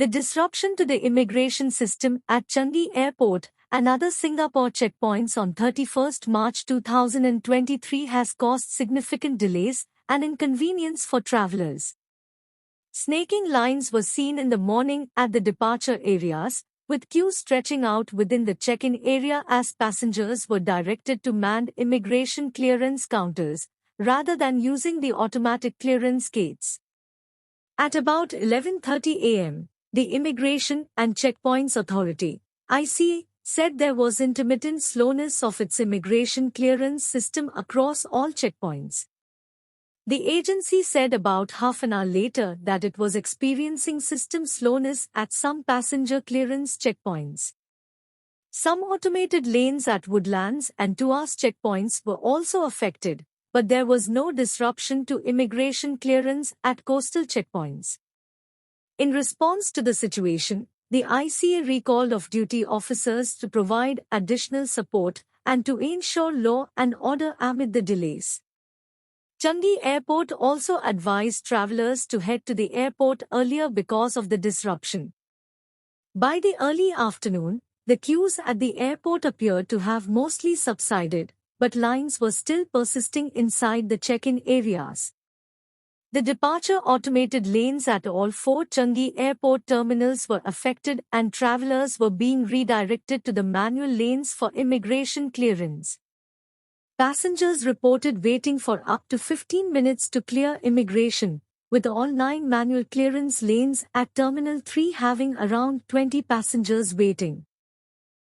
The disruption to the immigration system at Changi Airport and other Singapore checkpoints on 31st March 2023 has caused significant delays and inconvenience for travelers. Snaking lines were seen in the morning at the departure areas, with queues stretching out within the check-in area as passengers were directed to manned immigration clearance counters, rather than using the automatic clearance gates. At about 11:30 a.m., the Immigration and Checkpoints Authority, ICA, said there was intermittent slowness of its immigration clearance system across all checkpoints. The agency said about half an hour later that it was experiencing system slowness at some passenger clearance checkpoints. Some automated lanes at Woodlands and Tuas checkpoints were also affected, but there was no disruption to immigration clearance at coastal checkpoints. In response to the situation, the ICA recalled off-duty officers to provide additional support and to ensure law and order amid the delays. Changi Airport also advised travelers to head to the airport earlier because of the disruption. By the early afternoon, the queues at the airport appeared to have mostly subsided, but lines were still persisting inside the check-in areas. The departure automated lanes at all 4 Changi Airport terminals were affected and travelers were being redirected to the manual lanes for immigration clearance. Passengers reported waiting for up to 15 minutes to clear immigration, with all 9 manual clearance lanes at Terminal 3 having around 20 passengers waiting.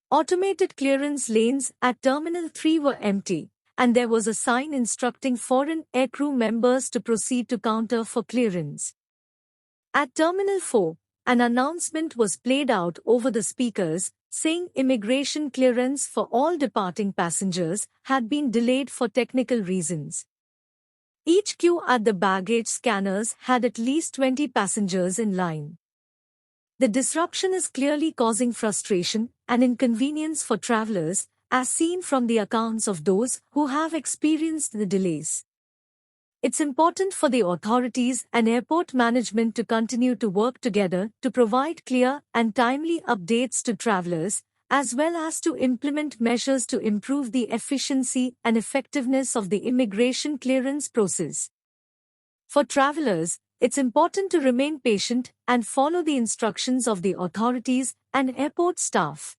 Automated clearance lanes at Terminal 3 were empty, and there was a sign instructing foreign aircrew members to proceed to counter for clearance. At Terminal 4, an announcement was played out over the speakers, saying immigration clearance for all departing passengers had been delayed for technical reasons. Each queue at the baggage scanners had at least 20 passengers in line. The disruption is clearly causing frustration and inconvenience for travelers, as seen from the accounts of those who have experienced the delays. It's important for the authorities and airport management to continue to work together to provide clear and timely updates to travelers, as well as to implement measures to improve the efficiency and effectiveness of the immigration clearance process. For travelers, it's important to remain patient and follow the instructions of the authorities and airport staff.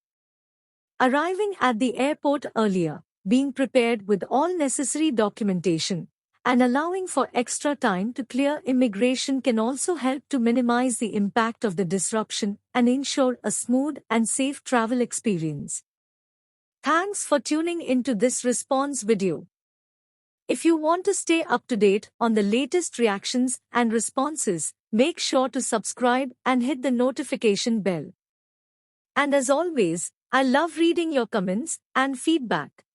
Arriving at the airport earlier, being prepared with all necessary documentation, and allowing for extra time to clear immigration can also help to minimize the impact of the disruption and ensure a smooth and safe travel experience. Thanks for tuning into this response video. If you want to stay up to date on the latest reactions and responses, make sure to subscribe and hit the notification bell. And as always, I love reading your comments and feedback.